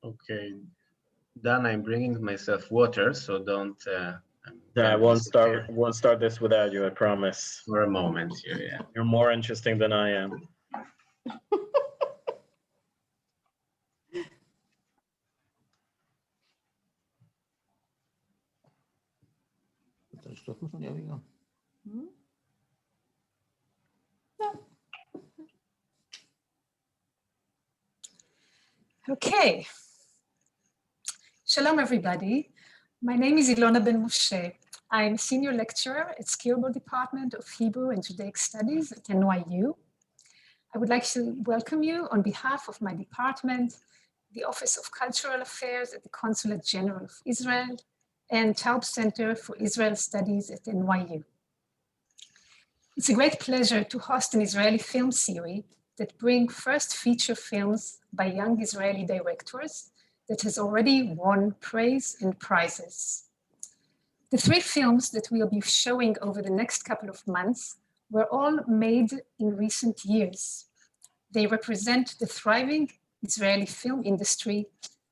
Okay, Dan, I'm bringing myself water, so don't. Yeah, I won't start this without you, I promise. For a moment here, yeah. You're more interesting than I am. Okay. Shalom, everybody. My name is Ilona Ben Moshe. I'm a senior lecturer at Skirball Department of Hebrew and Judaic Studies at NYU. I would like to welcome you on behalf of my department, the Office of Cultural Affairs at the Consulate General of Israel, and Taub Center for Israel Studies at NYU. It's a great pleasure to host an Israeli film series that bring first feature films by young Israeli directors that has already won praise and prizes. The three films that we'll be showing over the next couple of months were all made in recent years. They represent the thriving Israeli film industry,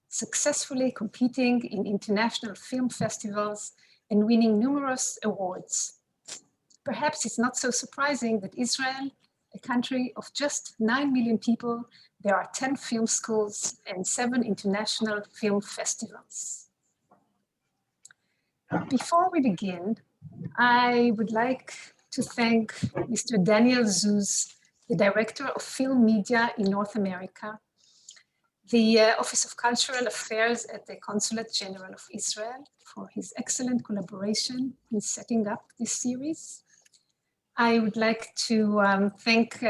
successfully competing in international film festivals and winning numerous awards. Perhaps it's not so surprising that Israel, a country of just 9 million people, there are 10 film schools and 7 international film festivals. Before we begin, I would like to thank Mr. Daniel Zuz, the Director of Film Media in North America, the Office of Cultural Affairs at the Consulate General of Israel for his excellent collaboration in setting up this series. I would like to thank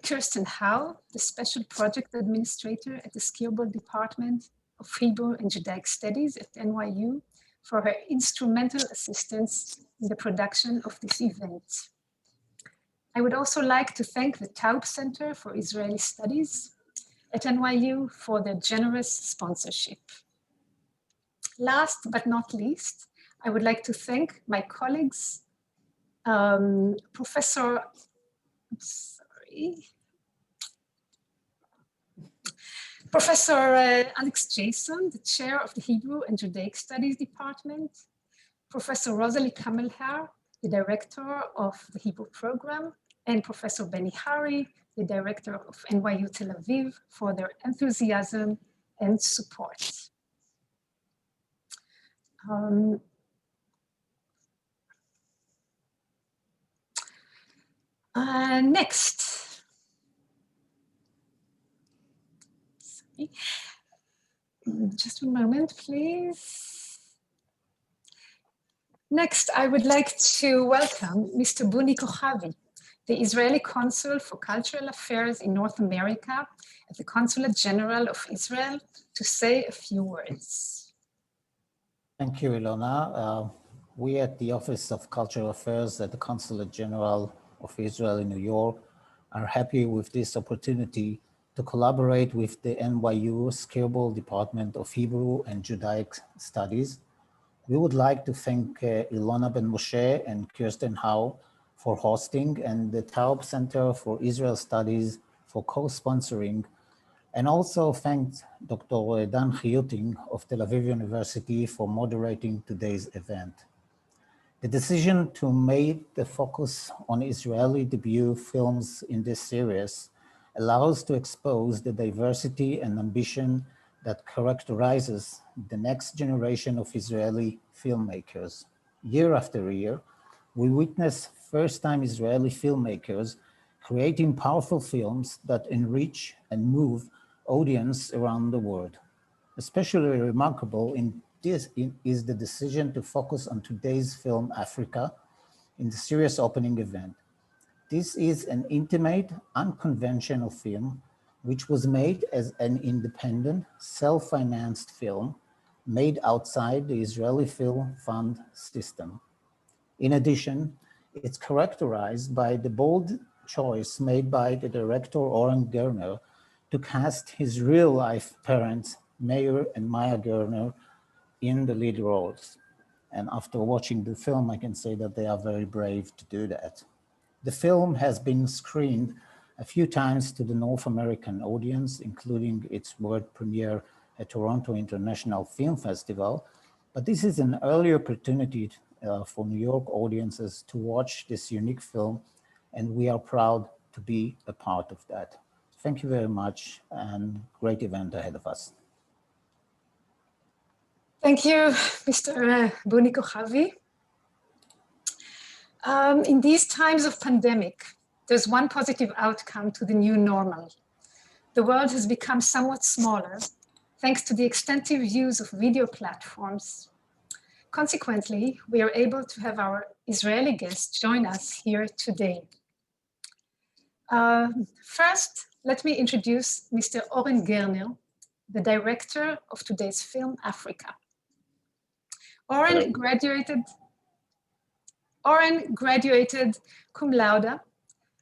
Kirsten Howe, the Special Project Administrator at the Skirball Department of Hebrew and Judaic Studies at NYU, for her instrumental assistance in the production of this event. I would also like to thank the Taub Center for Israeli Studies at NYU for their generous sponsorship. Last but not least, I would like to thank my colleagues, Professor Alex Jason, the chair of the Hebrew and Judaic Studies Department, Professor Rosalie Kamelher, the director of the Hebrew program, and Professor Benny Hari, the director of NYU Tel Aviv, for their enthusiasm and support. Next. Sorry. Just a moment, please. Next, I would like to welcome Mr. Buni Kochavi, the Israeli Consul for Cultural Affairs in North America at the Consulate General of Israel, to say a few words. Thank you, Ilona. We at the Office of Cultural Affairs at the Consulate General of Israel in New York are happy with this opportunity to collaborate with the NYU Skirball Department of Hebrew and Judaic Studies. We would like to thank Ilona Ben Moshe and Kirsten Howe for hosting, and the Taub Center for Israel Studies for co-sponsoring, and also thank Dr. Dan Chyutin of Tel Aviv University for moderating today's event. The decision to make the focus on Israeli debut films in this series allows to expose the diversity and ambition that characterizes the next generation of Israeli filmmakers. Year after year, we witness first-time Israeli filmmakers creating powerful films that enrich and move audience around the world. Especially remarkable is the decision to focus on today's film Africa in the series opening event. This is an intimate, unconventional film which was made as an independent, self-financed film made outside the Israeli Film Fund system. In addition, it's characterized by the bold choice made by the director Oren Gerner to cast his real-life parents, Meir and Maya Gerner, in the lead roles. And after watching the film, I can say that they are very brave to do that. The film has been screened a few times to the North American audience, including its world premiere at Toronto International Film Festival, but this is an early opportunity for New York audiences to watch this unique film, and we are proud to be a part of that. Thank you very much, and great event ahead of us. Thank you, Mr. Buni Kochavi. In these times of pandemic, there's one positive outcome to the new normal. The world has become somewhat smaller thanks to the extensive use of video platforms. Consequently, we are able to have our Israeli guests join us here today. First, let me introduce Mr. Oren Gerner, the director of today's film, Africa. Oren graduated cum laude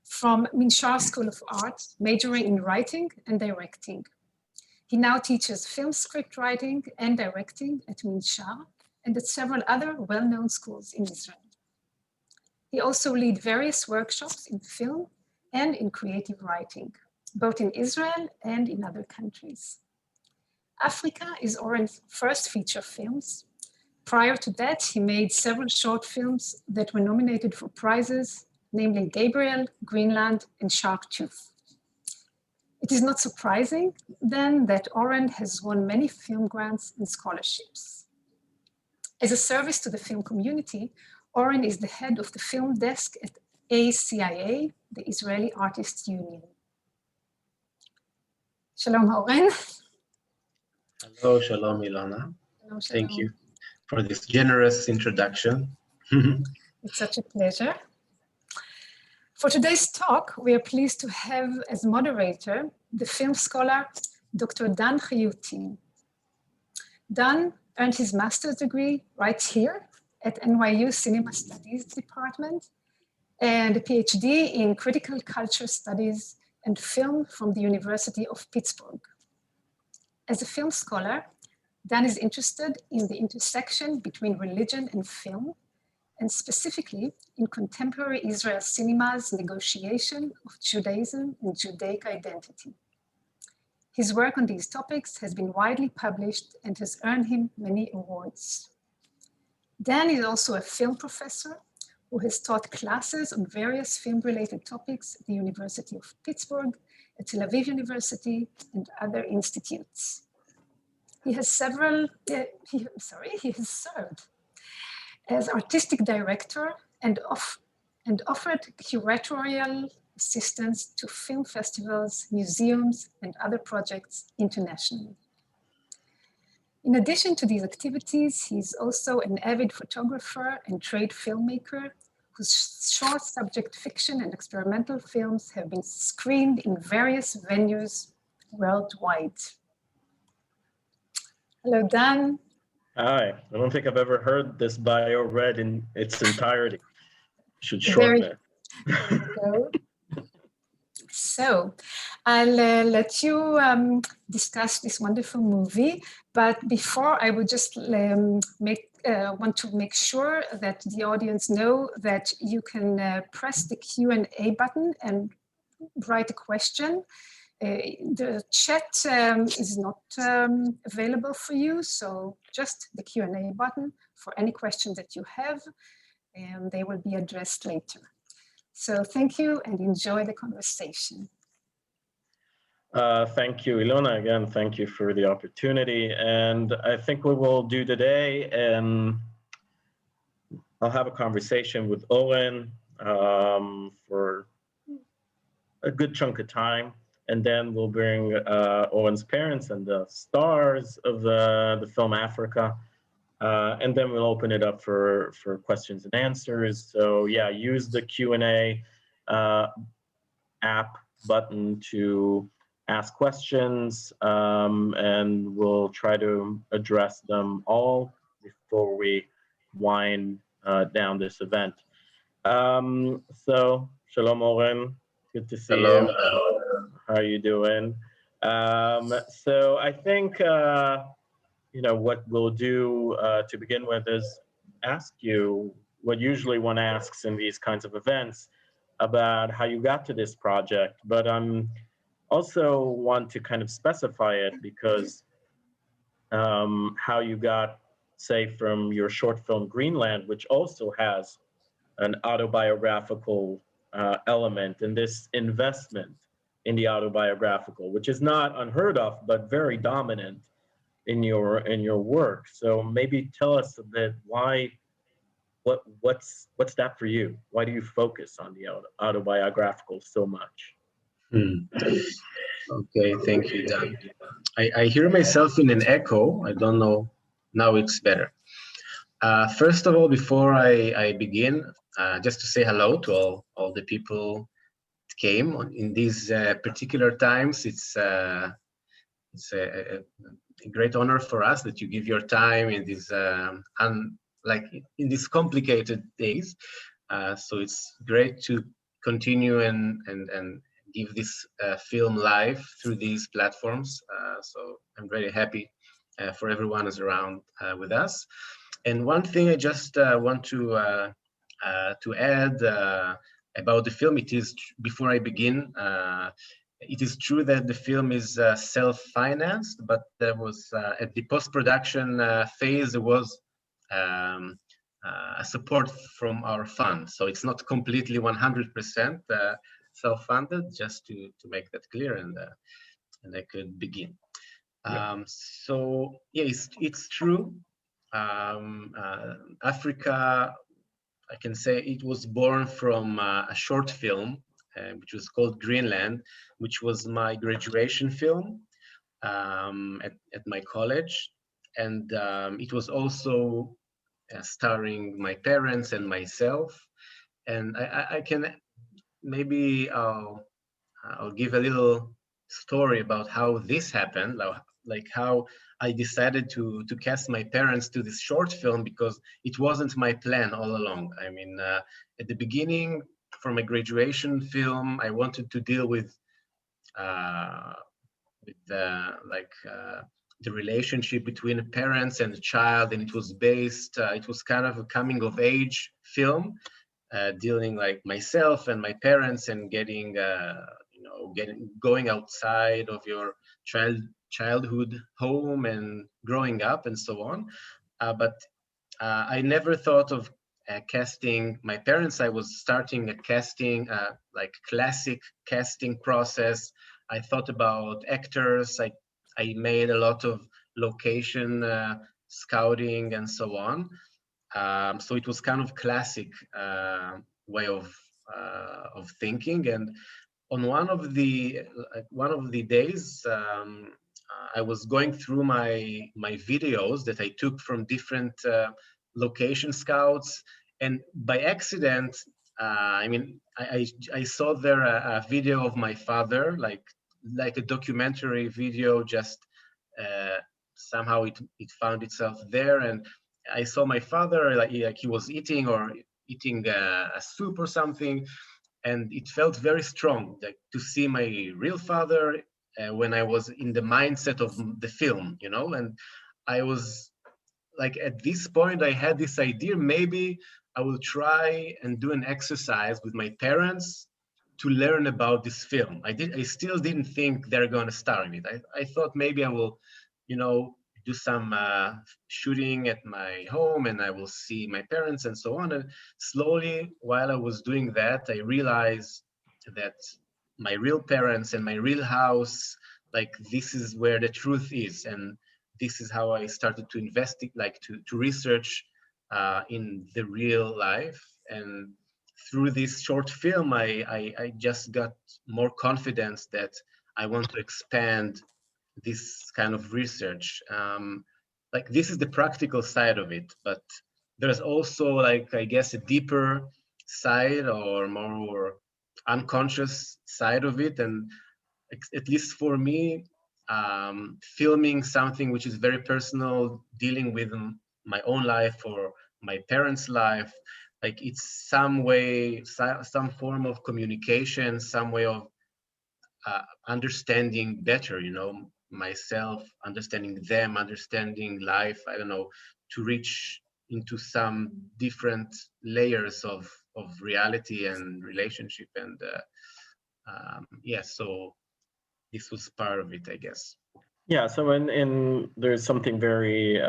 from Minshar School of Art, majoring in writing and directing. He now teaches film script writing and directing at Minshar and at several other well-known schools in Israel. He also leads various workshops in film and in creative writing, both in Israel and in other countries. Africa is Oren's first feature films. Prior to that, he made several short films that were nominated for prizes, namely Gabriel, Greenland, and Shark Tooth. It is not surprising, then, that Oren has won many film grants and scholarships. As a service to the film community, Oren is the head of the film desk at ACIA, the Israeli Artists Union. Shalom, Oren. Hello, shalom, Ilona. Shalom, shalom. Thank you for this generous introduction. It's such a pleasure. For today's talk, we are pleased to have as moderator the film scholar, Dr. Dan Chyutin. Dan earned his master's degree right here at NYU Cinema Studies Department and a PhD in Critical Culture Studies and Film from the University of Pittsburgh. As a film scholar, Dan is interested in the intersection between religion and film, and specifically in contemporary Israel cinema's negotiation of Judaism and Judaic identity. His work on these topics has been widely published and has earned him many awards. Dan is also a film professor who has taught classes on various film-related topics at the University of Pittsburgh, at Tel Aviv University, and other institutes. He has served as artistic director and offered curatorial assistance to film festivals, museums, and other projects internationally. In addition to these activities, he's also an avid photographer and trade filmmaker whose short subject fiction and experimental films have been screened in various venues worldwide. Hello, Dan. Hi, I don't think I've ever heard this bio read in its entirety. Should shorten it. There you go. So I'll let you discuss this wonderful movie, but before I would just want to make sure that the audience know that you can press the Q&A button and write a question. The chat is not available for you, so just the Q&A button for any questions that you have, and they will be addressed later. So thank you and enjoy the conversation. Thank you, Ilona. Again, thank you for the opportunity. And I think what we'll do today, I'll have a conversation with Oren for a good chunk of time. And then we'll bring Oren's parents and the stars of the film Africa. And then we'll open it up for questions and answers. So yeah, use the Q&A app button to ask questions, and we'll try to address them all before we wind down this event. So, Shalom Oren, good to see you. How are you doing? So I think, what we'll do to begin with is ask you what usually one asks in these kinds of events about how you got to this project, but also want to kind of specify it because how you got, say, from your short film Greenland, which also has an autobiographical element, and this investment in the autobiographical, which is not unheard of, but very dominant in your work. So maybe tell us a bit what's that for you? Why do you focus on the autobiographical so much? Okay, thank you, Dan. I hear myself in an echo. I don't know. Now it's better. First of all, before I begin, just to say hello to all the people that came in these particular times. It's a great honor for us that you give your time in these like in these complicated days. So it's great to continue and give this film live through these platforms. So I'm very happy for everyone who's around with us. And one thing I just want to add about the film, it is, before I begin, it is true that the film is self-financed, but there was, at the post-production phase, there was a support from our fund. So it's not completely 100% self-funded, just to make that clear, and I could begin. So yeah, it's true. Africa, I can say it was born from a short film, which was called Greenland, which was my graduation film at my college. And it was also starring my parents and myself. And I can maybe I'll give a little story about how this happened, like how I decided to cast my parents to this short film, because it wasn't my plan all along. I mean, at the beginning, for my graduation film, I wanted to deal with the relationship between a parents and a child, and it was based. It was kind of a coming of age film, dealing like myself and my parents and getting going outside of your childhood home and growing up and so on. But I never thought of casting my parents. I was starting a casting, like classic casting process. I thought about actors. I made a lot of location scouting and so on. So it was kind of classic way of thinking. And on one of the days, I was going through my videos that I took from different location scouts, and by accident, I mean, I saw there a video of my father, like a documentary video. Just somehow it found itself there, and I saw my father like he was eating a soup or something, and it felt very strong, like to see my real father when I was in the mindset of the film, you know. And I was like, at this point, I had this idea, maybe I will try and do an exercise with my parents to learn about this film. I still didn't think they're going to star in it. I thought maybe I will, you know, do some shooting at my home, and I will see my parents and so on. And slowly, while I was doing that, I realized that my real parents and my real house, like, this is where the truth is. And this is how I started to investigate, like to research in the real life. And through this short film, I just got more confidence that I want to expand this kind of research. Like, this is the practical side of it, but there's also, like, I guess, a deeper side or more unconscious side of it. And at least for me, filming something which is very personal, dealing with my own life or my parents' life, like, it's some way, some form of communication, some way of understanding better, you know, myself, understanding them, understanding life, I don't know, to reach into some different layers of reality and relationship. And yeah, so this was part of it, I guess. Yeah, so there's something very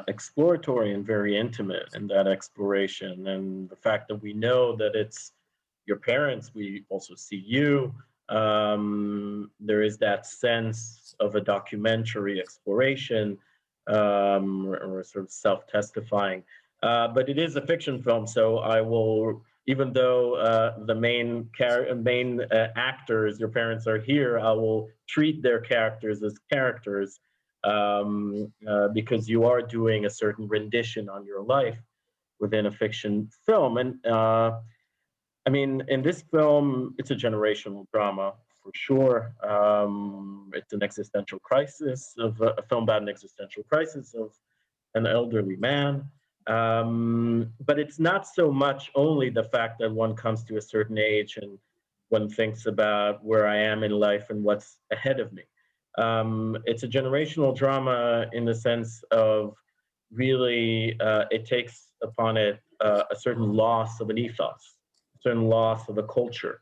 exploratory and very intimate in that exploration, and the fact that we know that it's your parents, we also see you. There is that sense of a documentary exploration, or sort of self-testifying. But it is a fiction film, so I will, even though the main actors, your parents, are here, I will treat their characters as characters, because you are doing a certain rendition on your life within a fiction film. And I mean, in this film, it's a generational drama for sure. It's an existential crisis of a film about an existential crisis of an elderly man. But it's not so much only the fact that one comes to a certain age and one thinks about where I am in life and what's ahead of me. It's a generational drama in the sense of really it takes upon it a certain loss of an ethos, a certain loss of a culture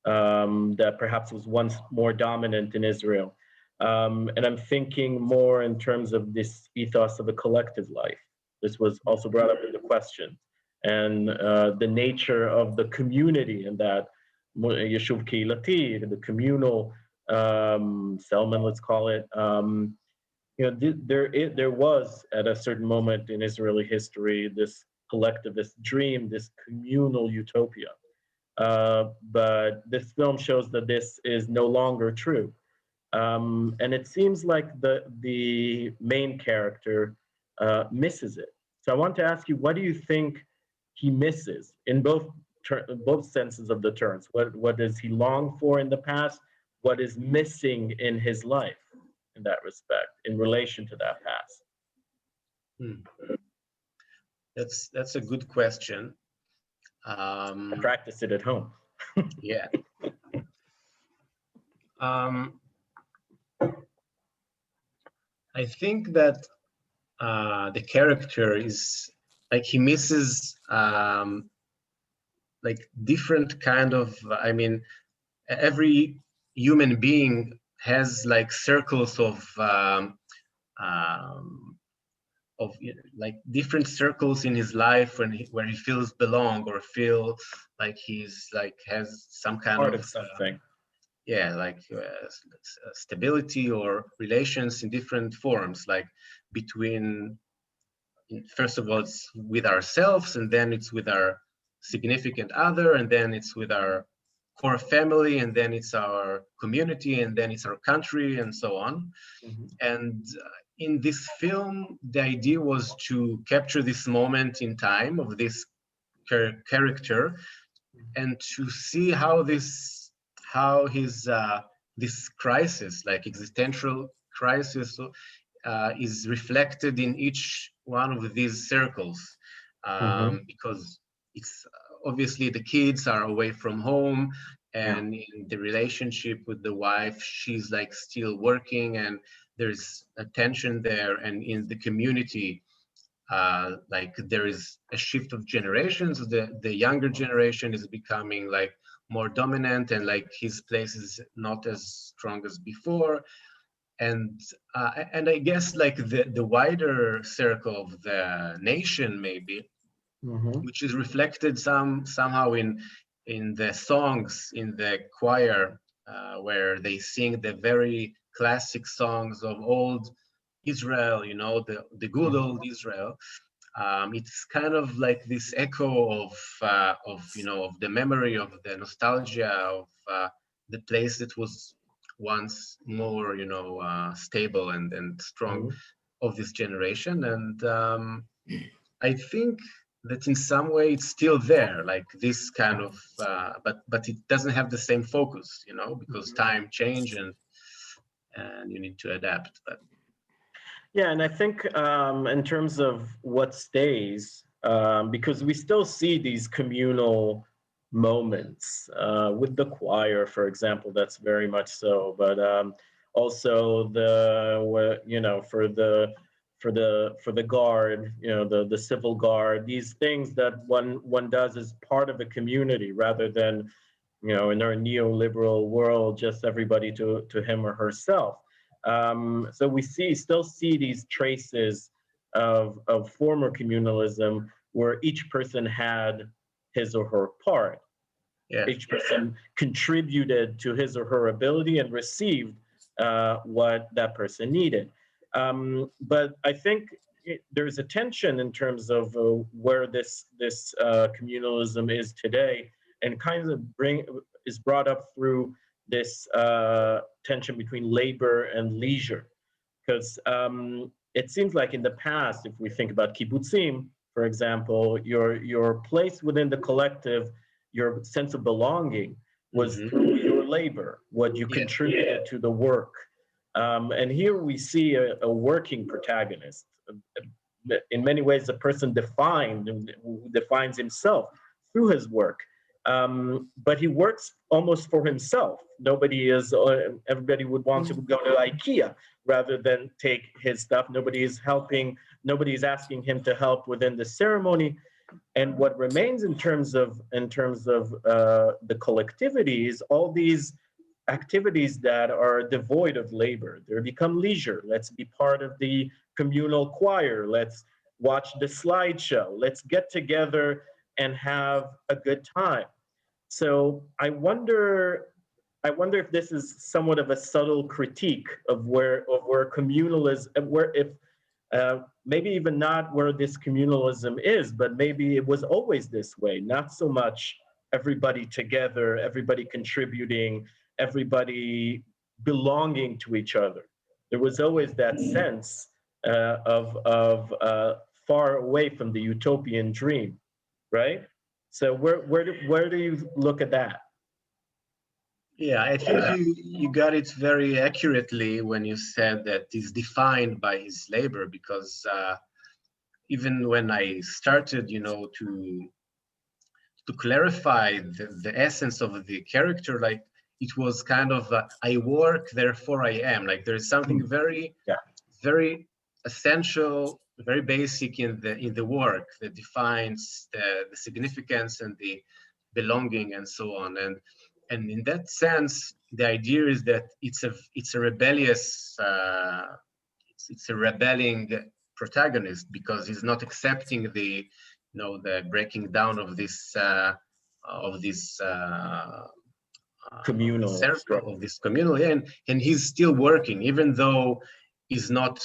that perhaps was once more dominant in Israel. And I'm thinking more in terms of this ethos of a collective life. This was also brought up in the question, and the nature of the community in that Yeshuv Keilati, the communal settlement, let's call it. There was at a certain moment in Israeli history this collectivist dream, this communal utopia. But this film shows that this is no longer true. And it seems like the main character misses it. So I want to ask you, what do you think he misses in both senses of the terms? What does he long for in the past? What is missing in his life in that respect, in relation to that past? That's a good question. Practice it at home. Yeah. I think that the character is like he misses like different kind of, I mean, every human being has like circles of like different circles in his life where he feels belong or feel like he's like has some kind Part of something. Yeah, like stability or relations in different forms, like between, first of all, it's with ourselves, and then it's with our significant other, and then it's with our core family, and then it's our community, and then it's our country, and so on. Mm-hmm. And in this film, the idea was to capture this moment in time of this character, and to see how his this crisis, like existential crisis, is reflected in each one of these circles, because it's obviously the kids are away from home, and in the relationship with the wife, she's like still working, and there's a tension there, and in the community, like there is a shift of generations. The younger generation is becoming like more dominant, and like his place is not as strong as before. And I guess like the wider circle of the nation, maybe, which is reflected somehow in the songs in the choir, where they sing the very classic songs of old Israel, you know, the good old Israel. It's kind of like this echo of you know, of the memory, of the nostalgia of the place that was once more, you know, stable and strong of this generation. And I think that in some way it's still there, like this kind of, but it doesn't have the same focus, you know, because time change and you need to adapt. But yeah, and I think in terms of what stays, because we still see these communal moments with the choir, for example, that's very much so. But also for the guard, you know, the civil guard, these things that one does as part of a community rather than, you know, in our neoliberal world, just everybody to him or herself. So we still see these traces of former communalism where each person had his or her part. Yeah. Each person contributed to his or her ability and received what that person needed. But I think there's a tension in terms of where this communalism is today, and kind of is brought up through this tension between labor and leisure. Because it seems like in the past, if we think about kibbutzim, for example, your place within the collective, your sense of belonging was through your labor, what you contributed to the work. And here we see a working protagonist. In many ways, a person who defines himself through his work. But he works almost for himself. Everybody would want to go to IKEA rather than take his stuff. Nobody is asking him to help within the ceremony. And what remains in terms of the collectivity is all these activities that are devoid of labor. They become leisure. Let's be part of the communal choir. Let's watch the slideshow. Let's get together and have a good time. So I wonder if this is somewhat of a subtle critique of where communalism, maybe even not where this communalism is, but maybe it was always this way. Not so much everybody together, everybody contributing, everybody belonging to each other. There was always that sense of far away from the utopian dream, right? So where do you look at that? Yeah, I think you got it very accurately when you said that he's defined by his labor, because even when I started, to clarify the essence of the character, like it was kind of I work, therefore I am. Like there is something very, very essential, very basic in the work that defines the significance and the belonging and so on. And in that sense, the idea is that it's a rebellious, it's a rebelling protagonist, because he's not accepting the breaking down of this communal circle, of this communal, and he's still working, even though he's not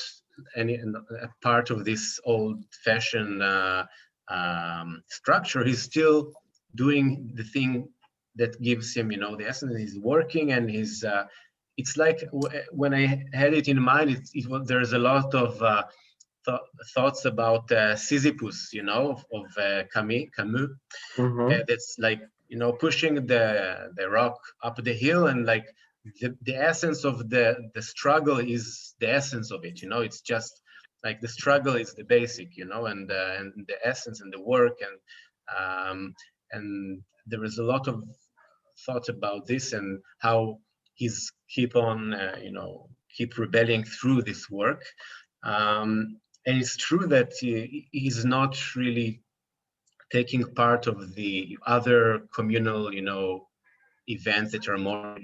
a part of this old-fashioned structure. He's still doing the thing that gives him, the essence. He's working, and he's. It's like when I had it in mind, there's a lot of thoughts about Sisyphus, of Camus. That's like pushing the rock up the hill, and like the essence of the struggle is the essence of it. It's just like the struggle is the basic, and the essence and the work, and there is a lot of thought about this and how he's keep rebelling through this work. And it's true that he's not really taking part of the other communal, events that are more,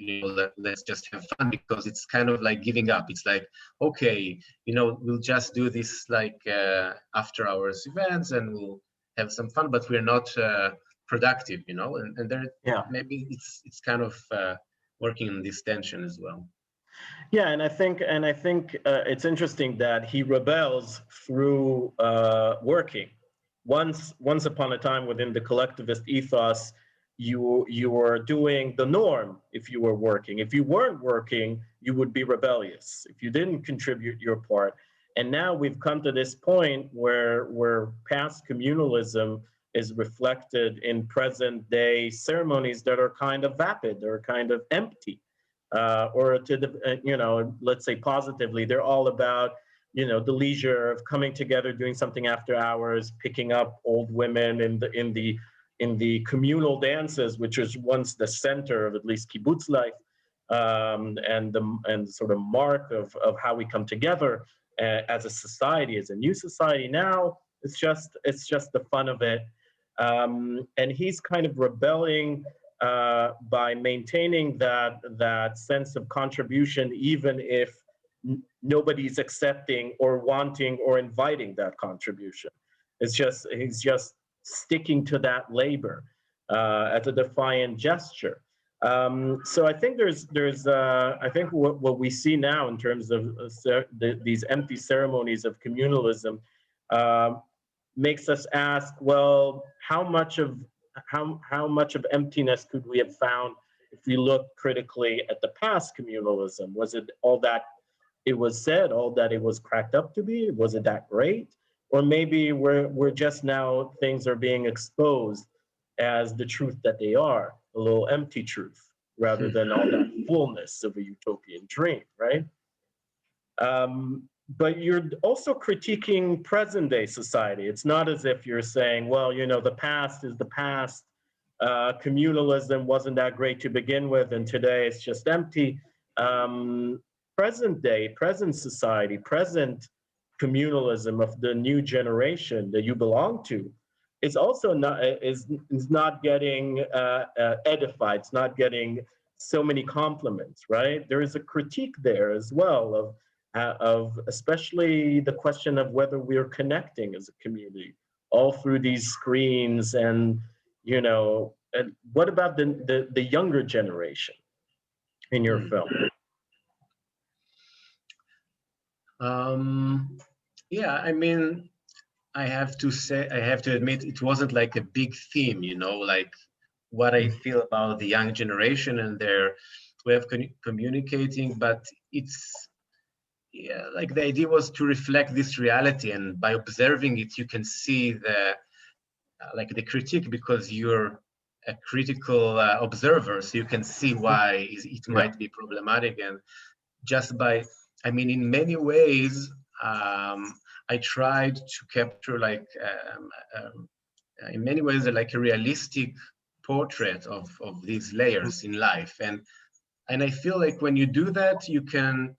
let's just have fun, because it's kind of like giving up. It's like, okay, we'll just do this like after hours events, and we'll have some fun, but we're not productive, and there, maybe it's kind of working on this tension as well. Yeah, and I think it's interesting that he rebels through working. Once upon a time, within the collectivist ethos, you were doing the norm if you were working. If you weren't working, you would be rebellious if you didn't contribute your part. And now we've come to this point where past communalism is reflected in present day ceremonies that are kind of vapid, they're kind of empty. Or to the, let's say positively, they're all about, the leisure of coming together, doing something after hours, picking up old women in the communal dances, which was once the center of at least kibbutz life, and sort of mark of how we come together as a society, as a new society. Now it's just the fun of it, and he's kind of rebelling by maintaining that sense of contribution, even if nobody's accepting or wanting or inviting that contribution. He's just sticking to that labor as a defiant gesture. So I think I think what we see now in terms of these empty ceremonies of communalism makes us ask, well, how much of emptiness could we have found if we look critically at the past communalism? Was it all that it was said, all that it was cracked up to be? Was it that great? Or maybe we're just now, things are being exposed as the truth that they are, a little empty truth, rather than all that fullness of a utopian dream, right? But you're also critiquing present day society. It's not as if you're saying, well, you know, the past is the past. Communalism wasn't that great to begin with, and today it's just empty. Present day, present society, present communalism of the new generation that you belong to is also not getting edified. It's not getting so many compliments, right? There is a critique there as well of especially the question of whether we're connecting as a community all through these screens. And you know, and what about the younger generation in your film? Yeah, I mean, I have to admit, it wasn't like a big theme, you know, like what I feel about the young generation and their way of communicating, but it's, yeah, like the idea was to reflect this reality, and by observing it, you can see like the critique, because you're a critical observer, so you can see why it might be problematic. And just by, I mean, in many ways, I tried to capture like, in many ways, like a realistic portrait of these layers in life. And I feel like when you do that, you can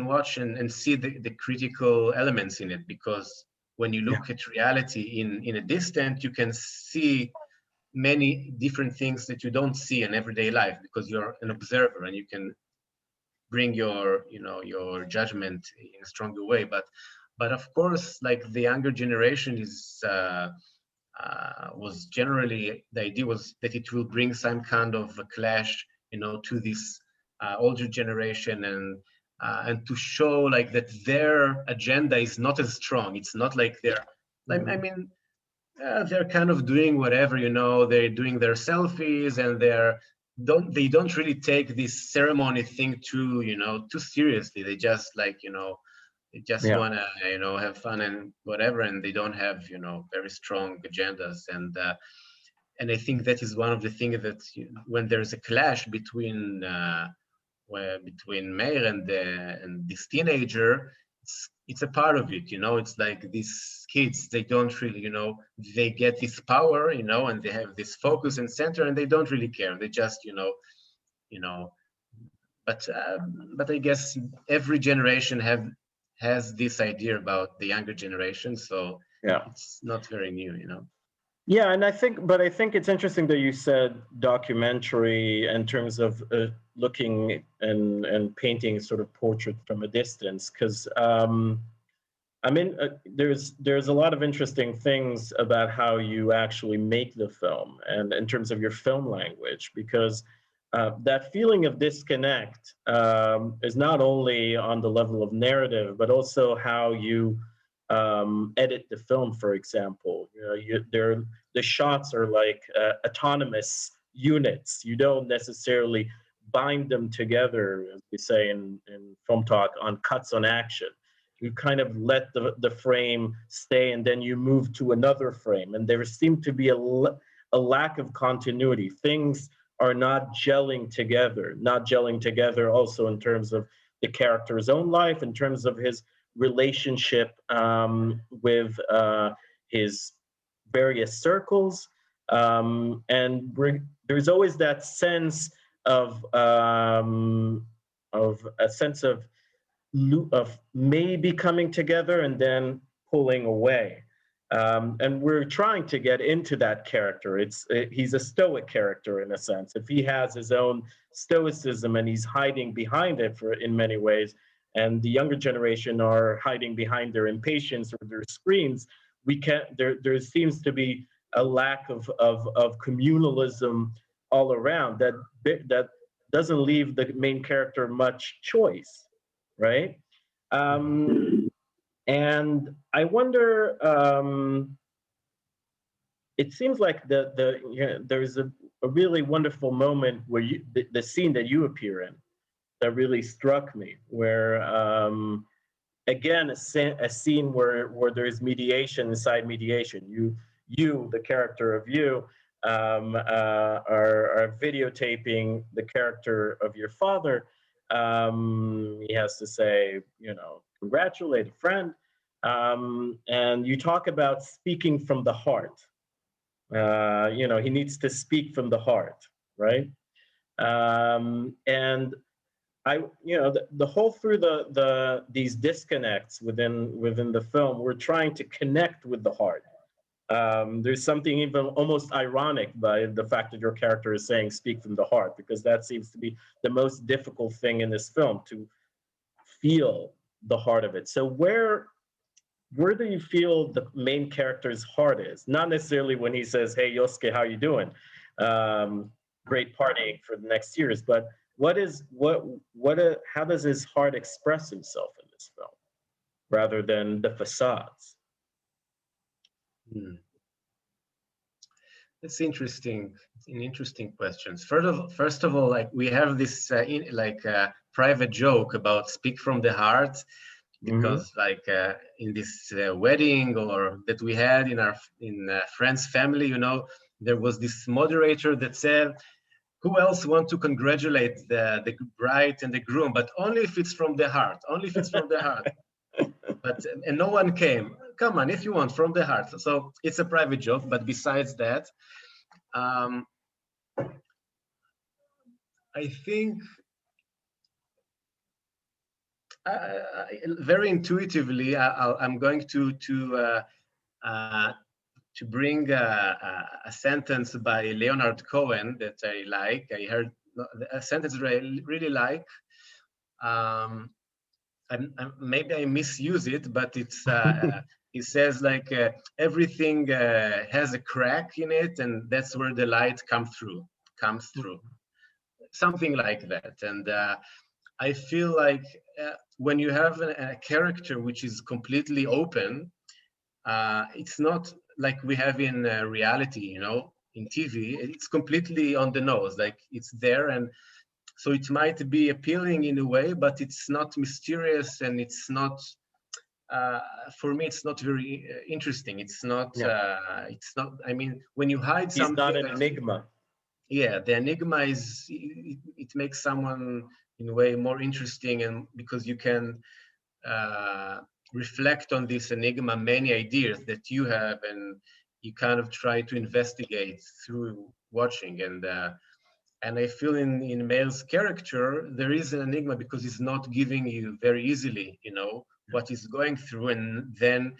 watch and see the critical elements in it, because when you look at reality in a distance, you can see many different things that you don't see in everyday life, because you're an observer and you can bring your, you know, your judgment in a stronger way. But of course, like the younger generation is was generally, the idea was that it will bring some kind of a clash, you know, to this older generation, and to show like that their agenda is not as strong. It's not like they're, I mean, they're kind of doing whatever, you know, they're doing their selfies, and they don't really take this ceremony thing too, you know, too seriously. They just like, you know, they just want to, you know, have fun and whatever, and they don't have, you know, very strong agendas. And I think that is one of the things that when there's a clash between Meir and this teenager, it's a part of it, you know. It's like these kids, they don't really, you know, they get this power, you know, and they have this focus and center, and they don't really care. They just, you know. But I guess every generation has this idea about the younger generation, so it's not very new, you know. Yeah, and I think it's interesting that you said documentary in terms of looking and painting sort of portrait from a distance, because I mean, there's a lot of interesting things about how you actually make the film, and in terms of your film language, because that feeling of disconnect is not only on the level of narrative, but also how you edit the film, for example. You know, the shots are like autonomous units. You don't necessarily bind them together, as we say in film talk, on cuts on action. You kind of let the frame stay, and then you move to another frame. And there seemed to be a lack of continuity. Things are not gelling together also in terms of the character's own life, in terms of his relationship with his various circles, and there's always that sense of a sense of maybe coming together and then pulling away, and we're trying to get into that character. He's a stoic character in a sense. If he has his own stoicism and he's hiding behind it in many ways, and the younger generation are hiding behind their impatience or their screens, there seems to be a lack of communalism all around that doesn't leave the main character much choice, right? And I wonder, it seems like there's a really wonderful moment where the scene that you appear in that really struck me, where again, a scene where there's mediation inside mediation. You, the character of you, are videotaping the character of your father. He has to say, congratulate a friend. And you talk about speaking from the heart. He needs to speak from the heart, right? And the whole through these disconnects within the film, we're trying to connect with the heart. There's something even almost ironic by the fact that your character is saying speak from the heart, because that seems to be the most difficult thing in this film, to feel the heart of it. So where do you feel the main character's heart is? Not necessarily when he says, "Hey, Yosuke, how you doing? Great partying for the next years," but how does his heart express himself in this film, rather than the facades? It's interesting. It's an interesting question. First of all, like, we have this private joke about speak from the heart, because in this wedding or that we had in a friend's family, there was this moderator that said, who else want to congratulate the bride and the groom, but only if it's from the heart, only if it's from the heart. And no one came. Come on, if you want, from the heart. So it's a private joke, but besides that, I think very intuitively, I'm going to bring a sentence by Leonard Cohen that I like. I heard a sentence I really like. Maybe I misuse it, but it's he says, like, everything has a crack in it, and that's where the light comes through. Something like that. And I feel like when you have a character which is completely open, it's not like we have in reality, in TV. It's completely on the nose, like it's there. And so it might be appealing in a way, but it's not mysterious, and it's not, for me, it's not very interesting. It's not, I mean, when you hide something— He's not an enigma. Yeah, the enigma is, it makes someone in a way more interesting, and because you can reflect on this enigma, many ideas that you have, and you kind of try to investigate through watching. And I feel in Mael's character, there is an enigma, because he's not giving you very easily, what he's going through, and then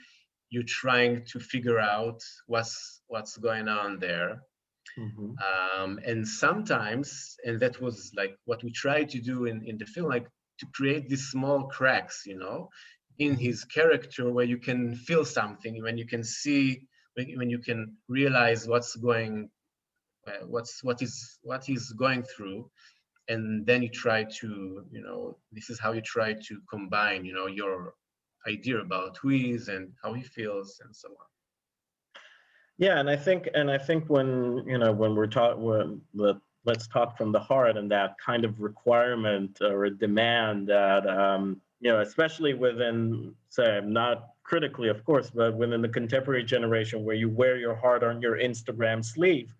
you're trying to figure out what's going on there. And sometimes, and that was like what we tried to do in the film, like to create these small cracks, in his character, where you can feel something, when you can see, when you can realize what he's going through, and then you try to, this is how you try to combine, your idea about who he is and how he feels and so on. Yeah, and I think when let's talk from the heart, and that kind of requirement or a demand that especially within, say, not critically, of course, but within the contemporary generation, where you wear your heart on your Instagram sleeve,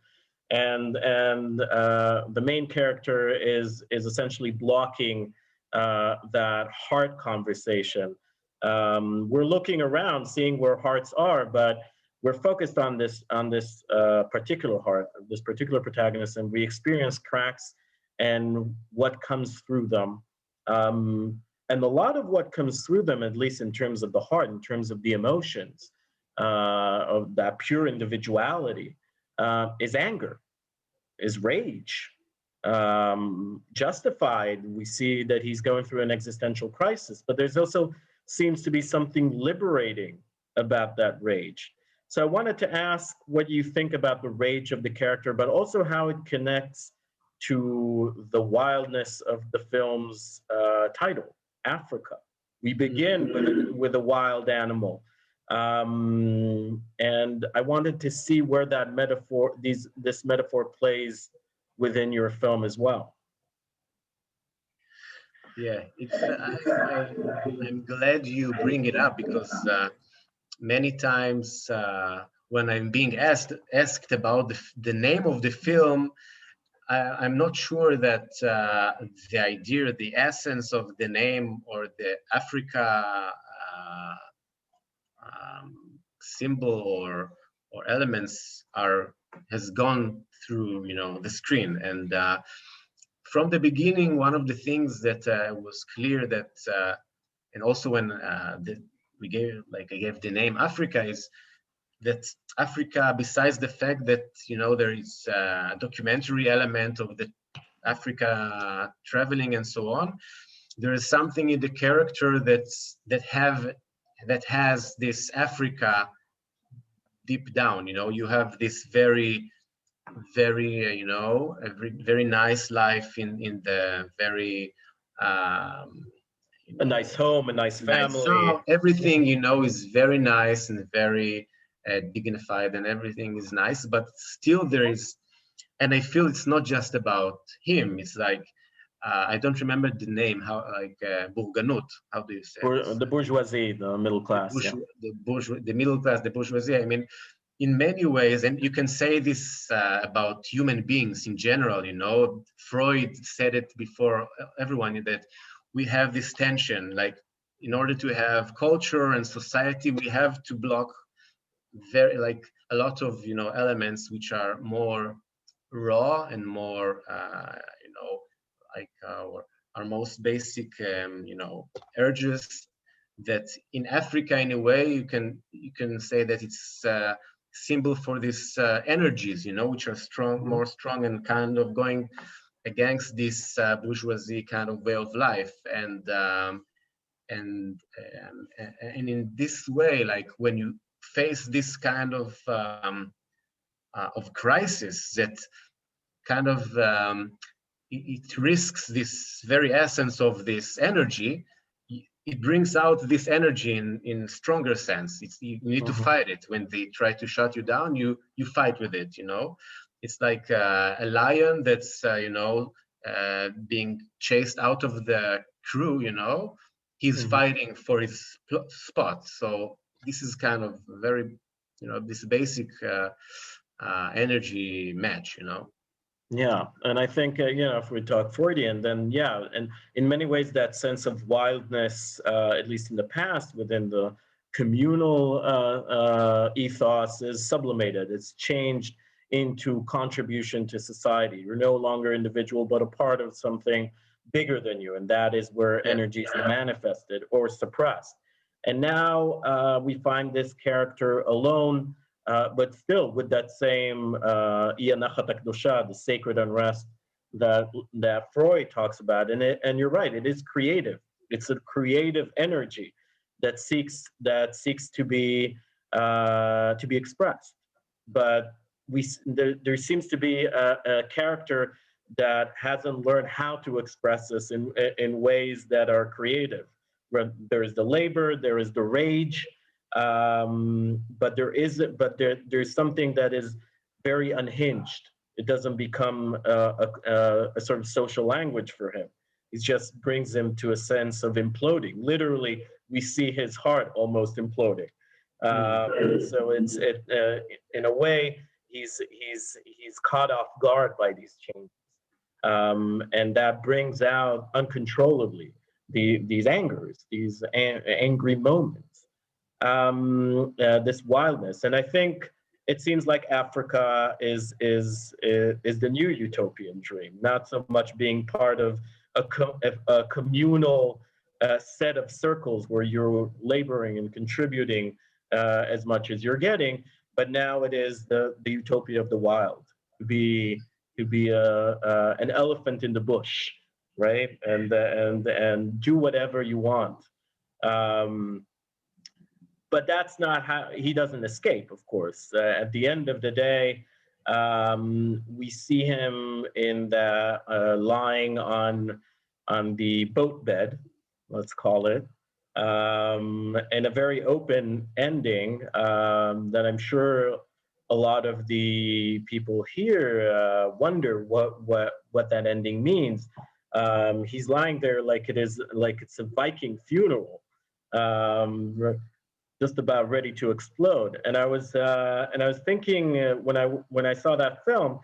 and the main character is essentially blocking that heart conversation. We're looking around, seeing where hearts are, but we're focused on this particular heart, this particular protagonist, and we experience cracks and what comes through them. And a lot of what comes through them, at least in terms of the heart, in terms of the emotions, of that pure individuality, is anger, is rage, justified. We see that he's going through an existential crisis, but there's also seems to be something liberating about that rage. So I wanted to ask what you think about the rage of the character, but also how it connects to the wildness of the film's title, Africa. We begin with a wild animal. And I wanted to see where that metaphor, this metaphor plays within your film as well. Yeah, I'm glad you bring it up because many times when I'm being asked about the name of the film, I'm not sure that the idea, the essence of the name or the Africa symbol or elements has gone through the screen. And from the beginning, one of the things that was clear that and also when I gave the name Africa is that Africa, besides the fact that there is a documentary element of the Africa traveling and so on, there is something in the character that has this Africa deep down. You have this very very very nice life in the very a nice home, a nice family. Nice. Everything is very nice and very dignified, and everything is nice, but still there is, and I feel it's not just about him. It's like I don't remember the name. How burganut? How do you say the bourgeoisie, the middle class, the middle class, the bourgeoisie. I mean, in many ways, and you can say this about human beings in general. Freud said it before everyone, that we have this tension. Like, in order to have culture and society, we have to block a lot of elements which are more raw and more our most basic urges. That in Africa, in a way, you can say that it's symbol for these energies, which are strong, more strong, and kind of going against this bourgeoisie kind of way of life. And in this way, like when you face this kind of crisis, that kind of it risks this very essence of this energy. It brings out this energy in stronger sense. You need to fight it. When they try to shut you down, you fight with it. It's like a lion that's being chased out of the crew. He's fighting for his spot. So this is kind of very this basic energy match. Yeah, and I think if we talk Freudian, then and in many ways that sense of wildness, at least in the past, within the communal ethos, is sublimated. It's changed into contribution to society. You're no longer individual, but a part of something bigger than you, and that is where energies are manifested or suppressed. And now we find this character alone. But still with that same the sacred unrest that Freud talks about. And you're right, it is creative. It's a creative energy that seeks to be expressed. But there seems to be a character that hasn't learned how to express this in ways that are creative. There is the labor, there is the rage. But there's something that is very unhinged. It doesn't become a sort of social language for him. It just brings him to a sense of imploding. Literally, we see his heart almost imploding. So in a way, he's caught off guard by these changes, and that brings out uncontrollably these angers, these angry moments. This wildness, and I think it seems like Africa is the new utopian dream, not so much being part of a communal set of circles where you're laboring and contributing as much as you're getting, but now it is the utopia of the wild. To be be an elephant in the bush, right? And do whatever you want. But that's not how he doesn't escape, of course. At the end of the day, we see him in the lying on the boat bed, let's call it, and a very open ending that I'm sure a lot of the people here wonder what that ending means. He's lying there like it's a Viking funeral. Just about ready to explode. And I was thinking when I saw that film,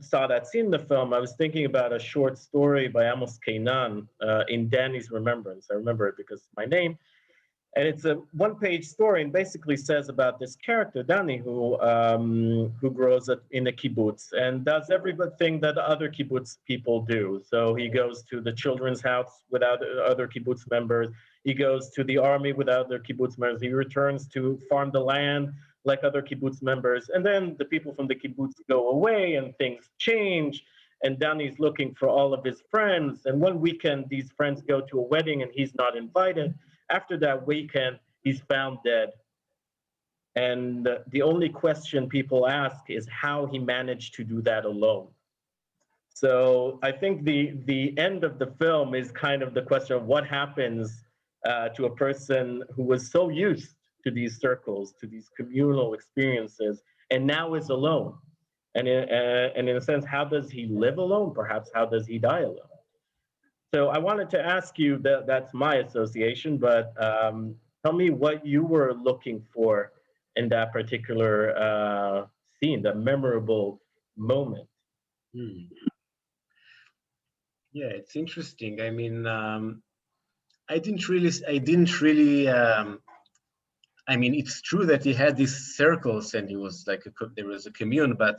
saw that scene in the film, I was thinking about a short story by Amos Kainan in Danny's Remembrance. I remember it because it's my name. And it's a one-page story and basically says about this character, Danny, who grows up in a kibbutz and does everything that other kibbutz people do. So he goes to the children's house without other kibbutz members. He goes to the army without other kibbutz members. He returns to farm the land like other kibbutz members. And then the people from the kibbutz go away and things change. And Danny's looking for all of his friends. And one weekend, these friends go to a wedding and he's not invited. After that weekend, he's found dead. And the only question people ask is how he managed to do that alone. So I think the end of the film is kind of the question of what happens to a person who was so used to these circles, to these communal experiences, and now is alone. And in a sense, how does he live alone? Perhaps how does he die alone? So I wanted to ask you, that's my association, but tell me what you were looking for in that particular scene, that memorable moment. Yeah, it's interesting. I mean, I didn't really. I mean, it's true that he had these circles and he was like there was a commune, but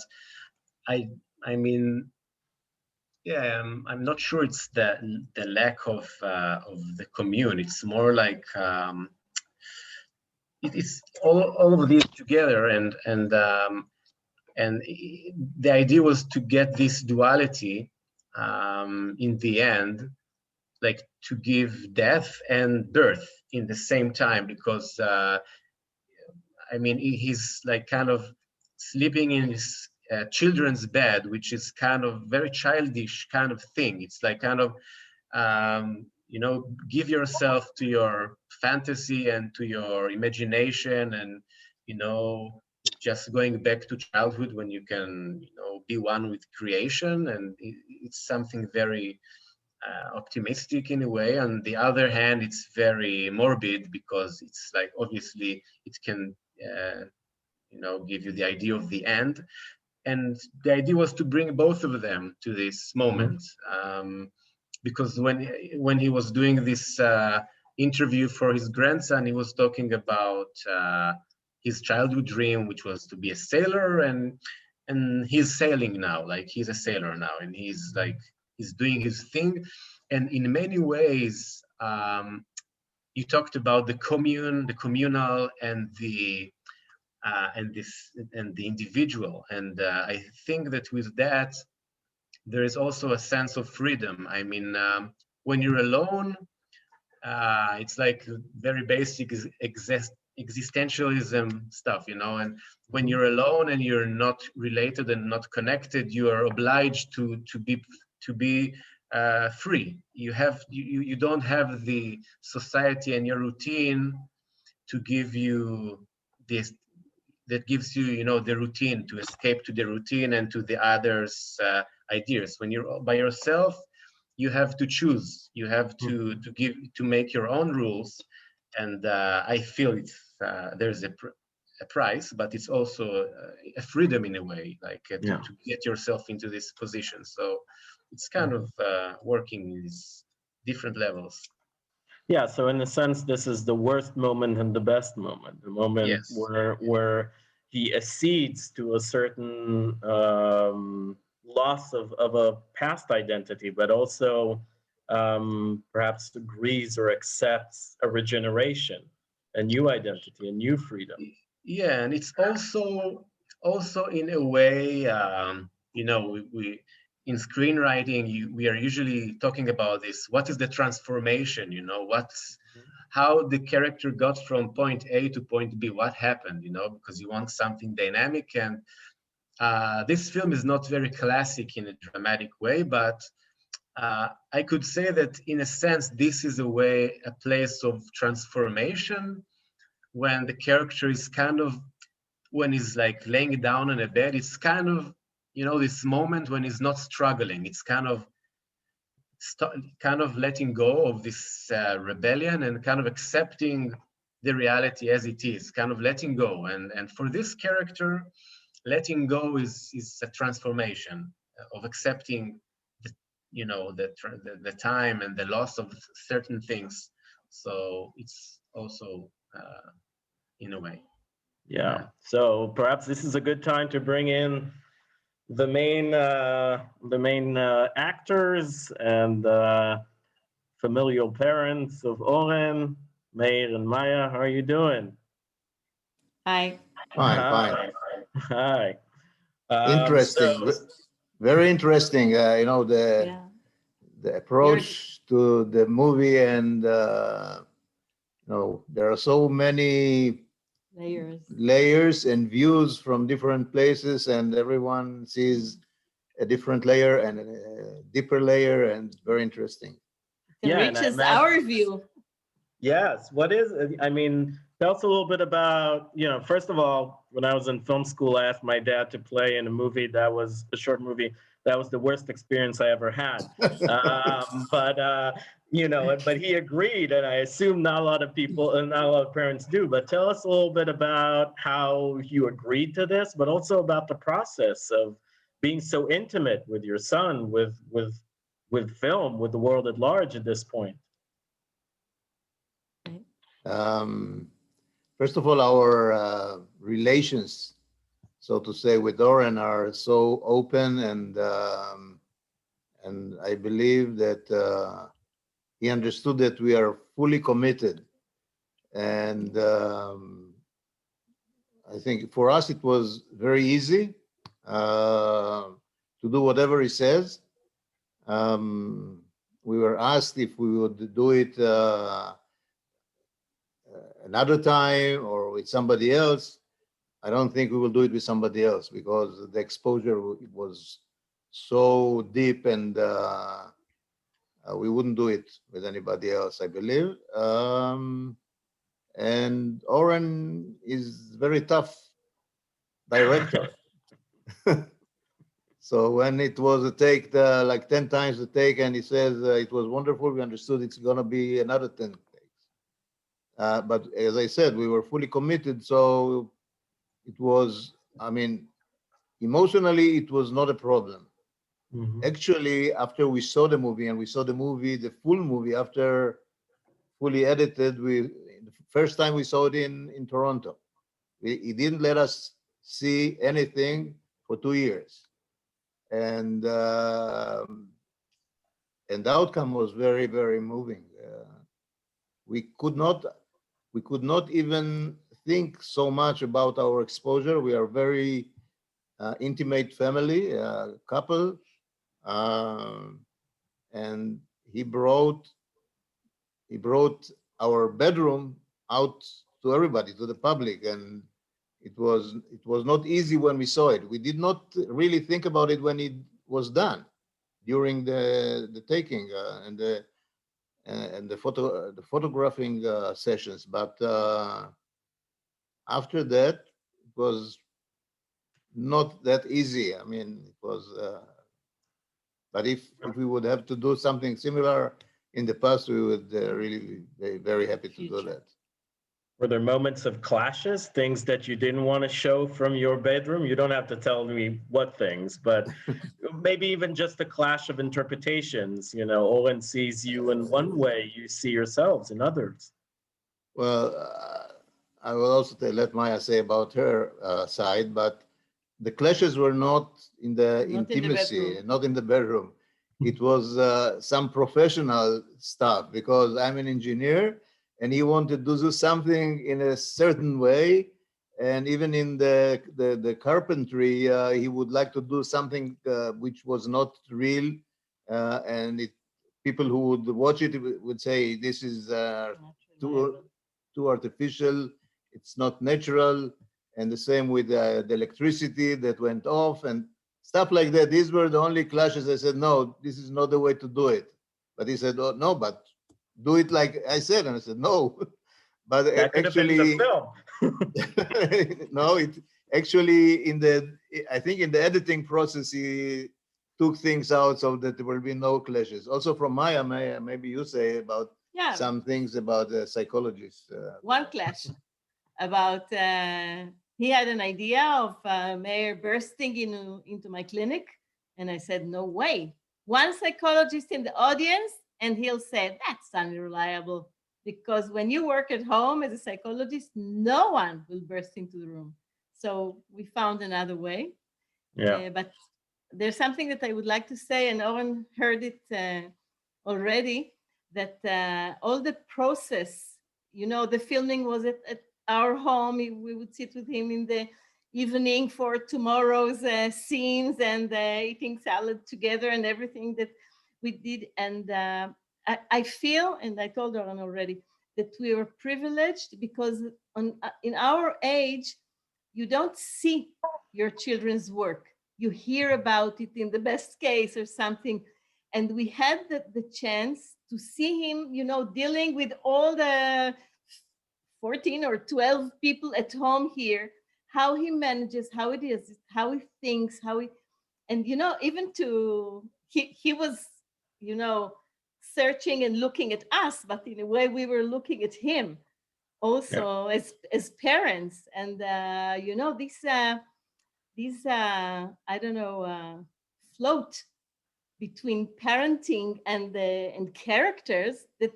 I mean, yeah, I'm not sure it's the lack of the commune. It's more like it's all of these together, and the idea was to get this duality in the end, like to give death and birth in the same time, because I mean he's like kind of sleeping in his children's bed, which is kind of very childish kind of thing. It's like kind of you know, give yourself to your fantasy and to your imagination, and you know, just going back to childhood when you can, you know, be one with creation. And it's something very optimistic in a way. On the other hand, it's very morbid because it's like obviously it can you know, give you the idea of the end. And the idea was to bring both of them to this moment, because when he was doing this interview for his grandson, he was talking about his childhood dream, which was to be a sailor, and he's sailing now, like he's a sailor now, and he's like he's doing his thing. And in many ways, you talked about the communal, and the individual, and I think that with that there is also a sense of freedom. I mean, when you're alone, it's like very basic existentialism stuff, you know. And when you're alone and you're not related and not connected, you are obliged to be free. You don't have the society and your routine to give you this, that gives you, you know, the routine, to escape to the routine and to the others' ideas. When you're by yourself, you have to choose. You have to make your own rules. And I feel it's there's a price, but it's also a freedom in a way, like to get yourself into this position. So it's kind of working in these different levels. Yeah, so in a sense, this is the worst moment and the best moment. The moment Yes. where he accedes to a certain loss of a past identity, but also perhaps agrees or accepts a regeneration, a new identity, a new freedom. Yeah, and it's also in a way, we in screenwriting, we are usually talking about this. What is the transformation? How the character got from point A to point B, what happened, because you want something dynamic. And this film is not very classic in a dramatic way, but I could say that in a sense, this is a place of transformation when the character is when he's like laying down on a bed, it's kind of, this moment when he's not struggling. It's kind of letting go of this rebellion and kind of accepting the reality as it is, kind of letting go. And for this character, letting go is a transformation of accepting the time and the loss of certain things. So it's also in a way. Yeah. So perhaps this is a good time to bring in the main actors and familial parents of Oren, Meir and Maya. How are you doing? Hi. Fine. Hi. Interesting. Very interesting. The approach to the movie, and there are so many layers and views from different places, and everyone sees a different layer and a deeper layer, and very interesting. It reaches our view. Yes. Tell us a little bit about, first of all, when I was in film school, I asked my dad to play in a movie that was a short movie. That was the worst experience I ever had. But he agreed, and I assume not a lot of people and not a lot of parents do. But tell us a little bit about how you agreed to this, but also about the process of being so intimate with your son, with film, with the world at large at this point. First of all, our relations, so to say, with Oren are so open, and I believe that he understood that we are fully committed. And I think for us it was very easy to do whatever he says. We were asked if we would do it another time or with somebody else. I don't think we will do it with somebody else, because the exposure was so deep, and we wouldn't do it with anybody else, I believe. And Oren is very tough director. So when it was a take, like 10 times the take, and he says it was wonderful, we understood it's going to be another 10 takes. But as I said, we were fully committed. So it was, emotionally, it was not a problem. Mm-hmm. Actually, after we saw the movie, and we saw the full movie, after fully edited, the first time we saw it in Toronto. He didn't let us see anything for 2 years. And the outcome was very, very moving. We could not even think so much about our exposure. We are very intimate family, couple, and he brought our bedroom out to everybody, to the public, and it was not easy when we saw it. We did not really think about it when it was done during the taking and the photographing sessions. But after that, it was not that easy. It was. But if we would have to do something similar in the past, we would really be very happy to do that. Were there moments of clashes, things that you didn't want to show from your bedroom? You don't have to tell me what things, but maybe even just a clash of interpretations. Owen sees you in one way, you see yourselves in others. Well, I will also let Maya say about her side, but the clashes were not in the intimacy, not in the bedroom. It was some professional stuff, because I'm an engineer, and he wanted to do something in a certain way, And even in the carpentry, he would like to do something which was not real, and people who would watch it would say this is too artificial. It's not natural. And the same with the electricity that went off and stuff like that. These were the only clashes. I said, no, this is not the way to do it. But he said, oh, no, but do it like I said. And I said, no. But that actually, no, it actually I think in the editing process, he took things out so that there will be no clashes. Also from Maya, maybe you say about some things about the psychologists. One clash about, he had an idea of Meir bursting into my clinic. And I said, no way. One psychologist in the audience, and he'll say, that's unreliable. Because when you work at home as a psychologist, no one will burst into the room. So we found another way. Yeah. But there's something that I would like to say, and Oren heard it already, that all the process, the filming was at our home. We would sit with him in the evening for tomorrow's scenes and eating salad together and everything that we did. And I feel, and I told Oren already, that we were privileged because in our age, you don't see your children's work. You hear about it in the best case or something. And we had the chance to see him, dealing with all the 14 or 12 people at home here, how he manages, how it is, how he thinks, and even he was, searching and looking at us, but in a way we were looking at him also as parents. And these I don't know, float between parenting and characters that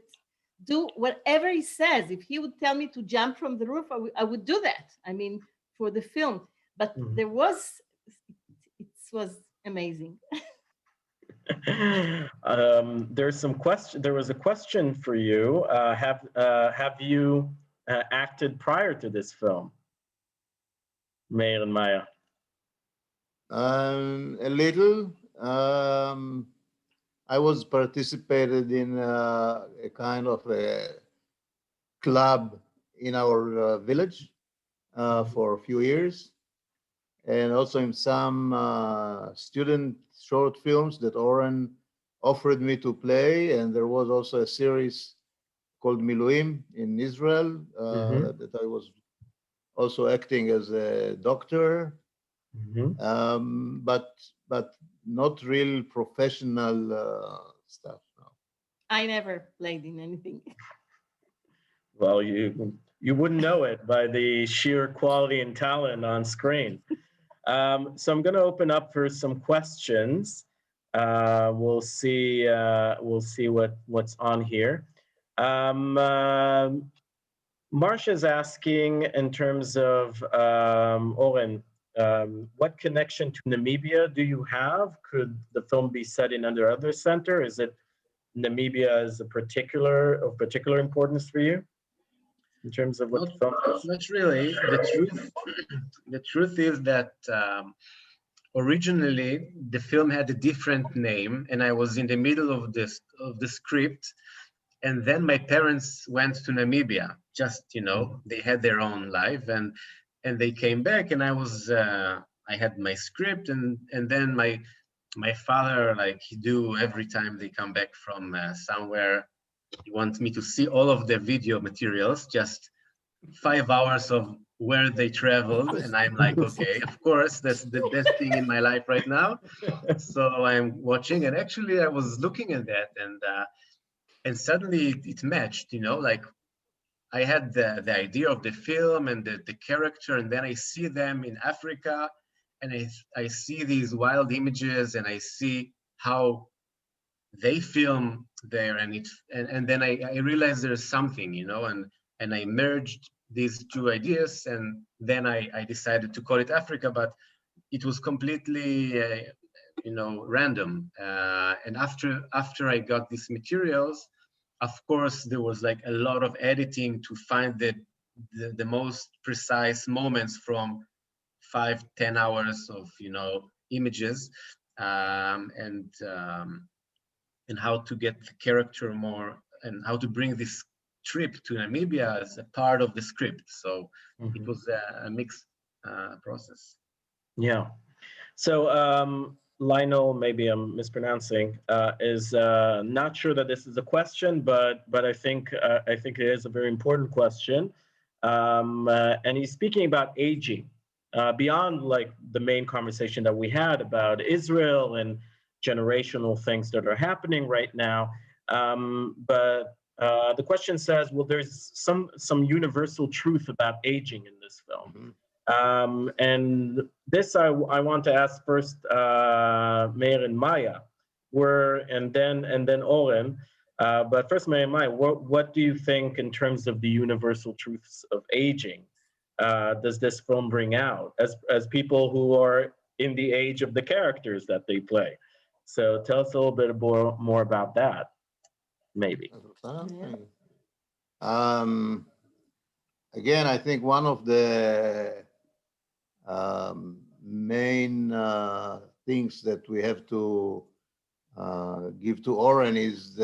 do whatever he says. If he would tell me to jump from the roof, I would do that. I mean, for the film. But it was amazing. There was a question for you. Have you acted prior to this film, Meir and Maya? A little. I was participated in a kind of a club in our village for a few years, and also in some student short films that Oren offered me to play. And there was also a series called Miluim in Israel that I was also acting as a doctor, but not real professional stuff. No. I never played in anything. Well, you wouldn't know it by the sheer quality and talent on screen. So I'm going to open up for some questions. We'll see what's on here. Marcia's asking in terms of Oren, what connection to Namibia do you have? Could the film be set in any other center? Is it Namibia is of particular importance for you in terms of what the film is? Not really. The truth is that originally the film had a different name, and I was in the middle of the script, and then my parents went to Namibia. Just they had their own life, and they came back, and I had my script, and then my father, like he do every time they come back from somewhere, he wants me to see all of the video materials, just 5 hours of where they traveled, and I'm like, okay, of course, that's the best thing in my life right now. So I'm watching, and actually I was looking at that, and suddenly it matched, like I had the idea of the film and the character, and then I see them in Africa, and I see these wild images, and I see how they film there, and then I realized there's something, and I merged these two ideas, and then I decided to call it Africa, but it was completely random. And after I got these materials, of course, there was like a lot of editing to find the most precise moments from 5-10 hours of images, and how to get the character more, and how to bring this trip to Namibia as a part of the script. So it was a mixed process. Yeah. So Lionel, maybe I'm mispronouncing, is not sure that this is a question, but I think it is a very important question, and he's speaking about aging, beyond like the main conversation that we had about Israel and generational things that are happening right now, but the question says, well, there's some universal truth about aging in this film. And this I want to ask first Meir and Maya, and then Oren. But first, Meir and Maya, what do you think in terms of the universal truths of aging? Does this film bring out as people who are in the age of the characters that they play? So tell us a little bit more about that, maybe. Again, I think one of the main things that we have to give to Oren is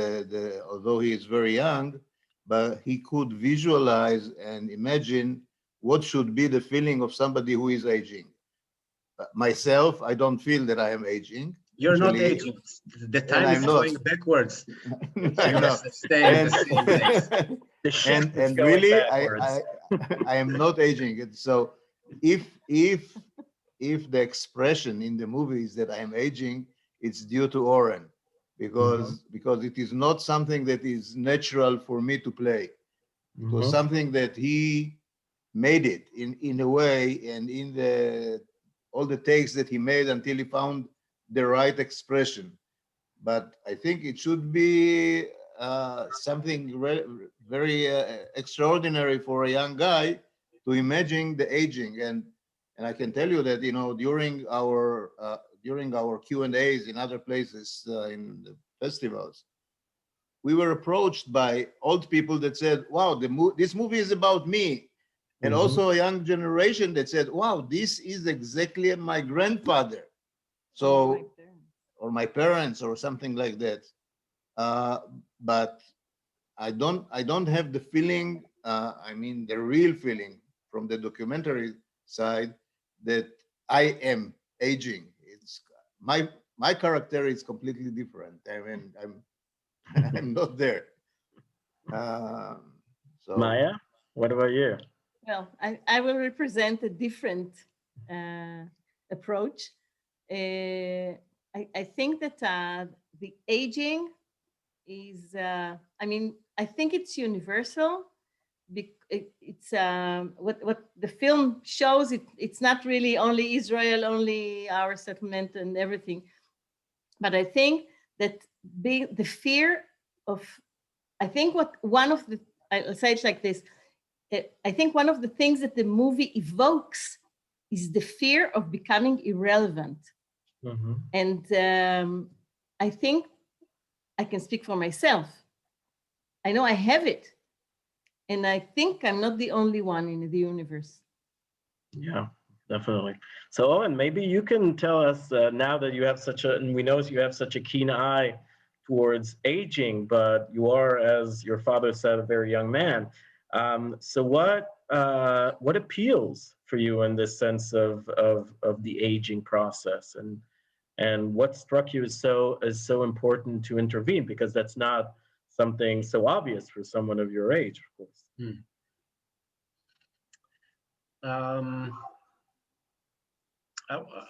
although he is very young, but he could visualize and imagine what should be the feeling of somebody who is aging. Myself, I don't feel that I am aging. You're not aging. The time is going backwards. And really, I am not aging. So if the expression in the movie is that I am aging, it's due to Oren, because it is not something that is natural for me to play. It was something that he made it in a way, and in all the takes that he made until he found the right expression. But I think it should be something very extraordinary for a young guy to imagine the aging. And I can tell you that during our Q&As in other places, in the festivals, we were approached by old people that said, "Wow, this movie is about me," and also a young generation that said, "Wow, this is exactly my grandfather." So, or my parents, or something like that. But I don't have the feeling, the real feeling from the documentary side that I am aging. It's my character is completely different. I mean, I'm not there. So Maya, what about you? Well, I will represent a different approach. I think that the aging is, I think it's universal. It's what the film shows. It's not really only Israel, only our settlement and everything. But I think that the fear of, I'll say it like this. I think one of the things that the movie evokes is the fear of becoming irrelevant. And I think I can speak for myself. I know I have it. And I think I'm not the only one in the universe. Yeah, definitely. So Owen, maybe you can tell us now that you have and we know you have such a keen eye towards aging, but you are, as your father said, a very young man. So what appeals for you in this sense of the aging process, and what struck you as so important to intervene, because that's not something so obvious for someone of your age, of course.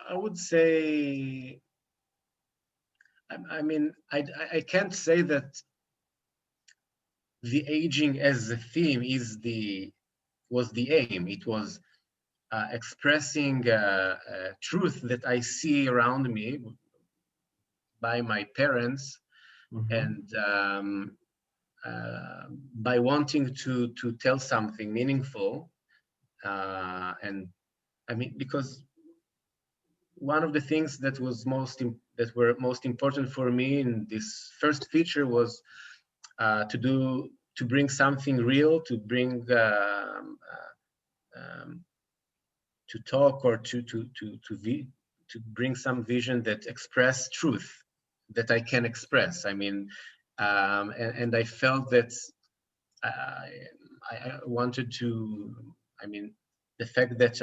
I would say, I can't say that the aging as a theme was the aim. It was expressing truth that I see around me by my parents, and by wanting to tell something meaningful. And because one of the things that were most important for me in this first feature was to to bring something real, to bring to talk or to bring some vision that express truth that I can express. I mean, and I felt that I wanted to. I mean, the fact that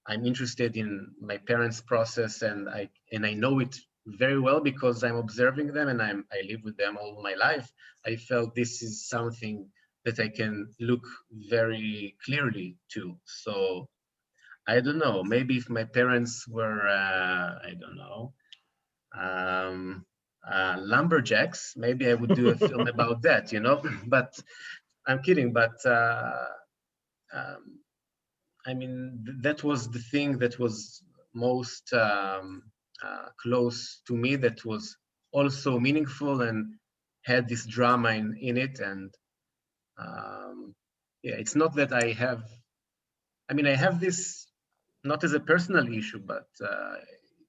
I'm interested in my parents' process, and I know it very well because I'm observing them and I live with them all my life. I felt this is something that I can look very clearly to. So I don't know, maybe if my parents were, I don't know, lumberjacks, maybe I would do a film about that, you know, but I'm kidding. But I mean, that was the thing that was most close to me, that was also meaningful and had this drama in it. And yeah, it's not that I have, I mean, I have this not as a personal issue, but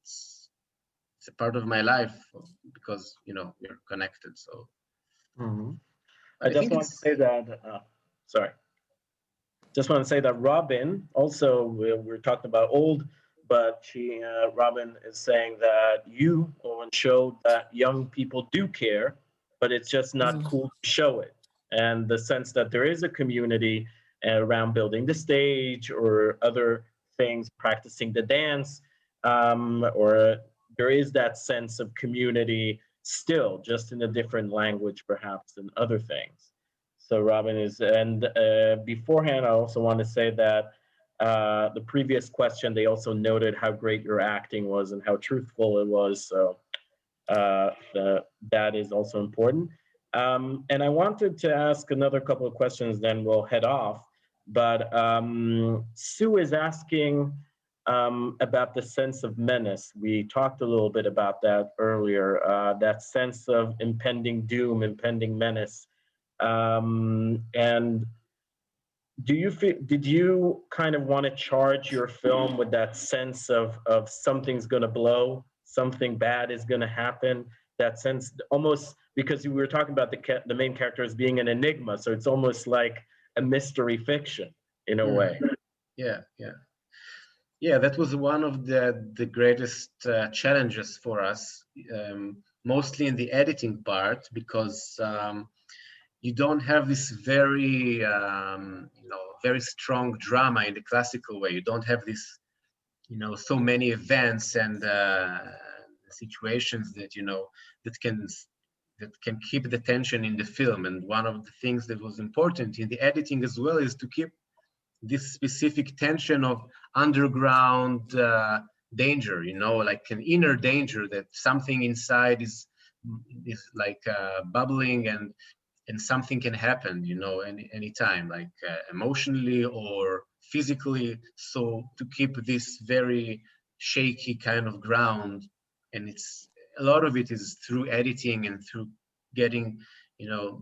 it's a part of my life because, you know, we're connected. So I just want to say that, sorry. Just want to say that Robin, also, we're talking about old, but Robin is saying that you, Owen, showed that young people do care, but it's just not cool to show it. And the sense that there is a community around building the stage or other things, practicing the dance, or there is that sense of community still, just in a different language perhaps than other things. So Robin is, and beforehand, I also want to say that the previous question, they also noted how great your acting was and how truthful it was. So that is also important. And I wanted to ask another couple of questions, then we'll head off. But Sue is asking about the sense of menace. We talked a little bit about that earlier, that sense of impending doom, impending menace. And did you kind of want to charge your film with that sense of something's going to blow, something bad is going to happen, that sense, almost, because we were talking about the main character as being an enigma, so it's almost like a mystery fiction in a way. Yeah, that was one of the greatest challenges for us, mostly in the editing part, because you don't have this very, very strong drama in the classical way. You don't have this, so many events and situations that, that can keep the tension in the film. And one of the things that was important in the editing as well is to keep this specific tension of underground danger, like an inner danger, that something inside is like bubbling, and something can happen, anytime, like emotionally or physically. So to keep this very shaky kind of ground, and it's a lot of it is through editing and through getting,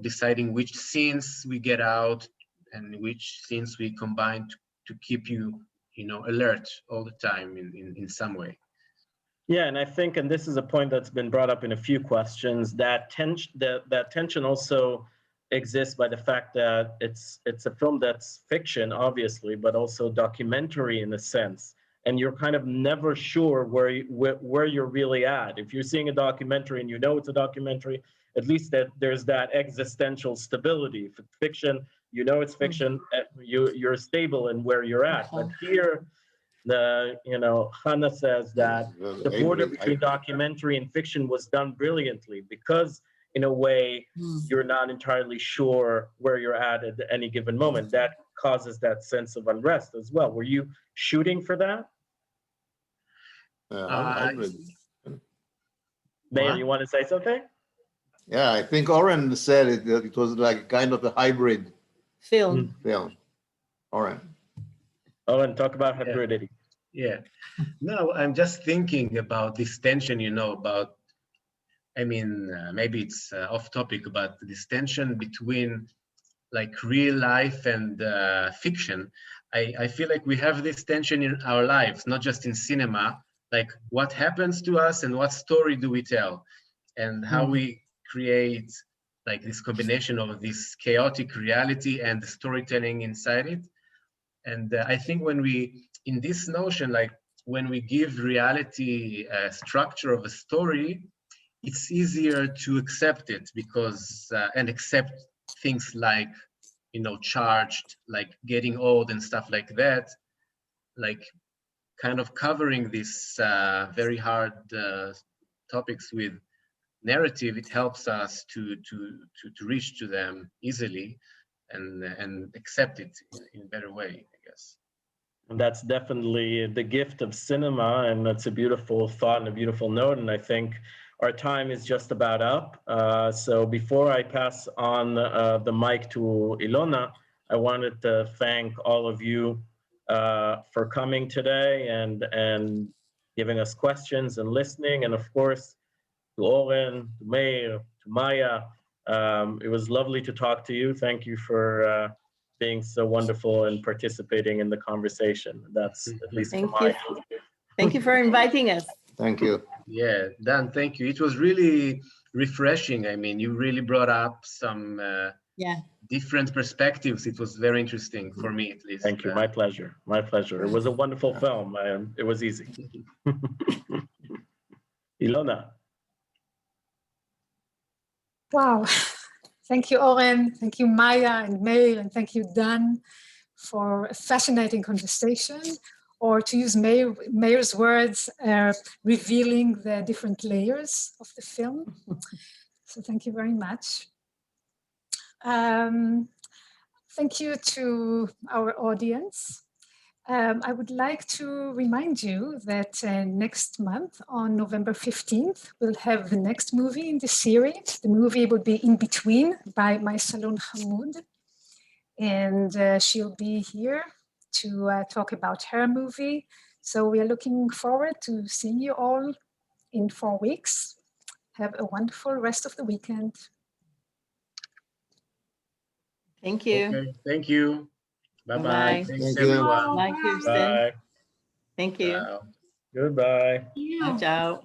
deciding which scenes we get out and which scenes we combine to keep you, alert all the time in some way. Yeah, and I think, and this is a point that's been brought up in a few questions, that tension also exists by the fact that it's a film that's fiction, obviously, but also documentary in a sense. And you're kind of never sure where you're really at. If you're seeing a documentary and you know it's a documentary, at least that there's that existential stability. If it's fiction, you know it's fiction, you're stable in where you're at. But here, Hannah says that the border between documentary and fiction was done brilliantly, because in a way, you're not entirely sure where you're at any given moment. That causes that sense of unrest as well. Were you shooting for that? Meir, you want to say something? Yeah, I think Oren said it, that it was like kind of a hybrid film. Oren, talk about hybridity. Yeah. No, I'm just thinking about this tension, about, maybe it's off topic, but this tension between like real life and fiction. I feel like we have this tension in our lives, not just in cinema, like what happens to us and what story do we tell, and how we create like this combination of this chaotic reality and the storytelling inside it. And I think when we, in this notion, like when we give reality a structure of a story, it's easier to accept it because, and accept things like, you know, charged, like getting old and stuff like that, like kind of covering these very hard topics with narrative. It helps us to reach to them easily and accept it in a better way, I guess. And that's definitely the gift of cinema, and that's a beautiful thought and a beautiful note. And I think our time is just about up. So before I pass on the mic to Ilona, I wanted to thank all of you for coming today and giving us questions and listening. And of course, to Oren, to Meir, to Maya, it was lovely to talk to you. Thank you for being so wonderful and participating in the conversation. That's at least Thank for you. Thank you for inviting us. Thank you. Yeah, Dan, thank you. It was really refreshing. I mean, you really brought up some different perspectives. It was very interesting for me, at least. Thank you. My pleasure. My pleasure. It was a wonderful film. It was easy. Ilona. Wow. Thank you, Oren. Thank you, Maya and Meir, and thank you, Dan, for a fascinating conversation, or to use Meir's words, revealing the different layers of the film. So thank you very much. Thank you to our audience. I would like to remind you that next month, on November 15th, we'll have the next movie in the series. The movie will be In Between by Maysalon Hamoud. And she'll be here to talk about her movie. So we are looking forward to seeing you all in 4 weeks. Have a wonderful rest of the weekend. Thank you. Okay, thank you. Bye-bye. Bye-bye. Thanks, Thank you. everyone. Bye, Kirsten. Bye. Thank you. Ciao. Goodbye. Ciao.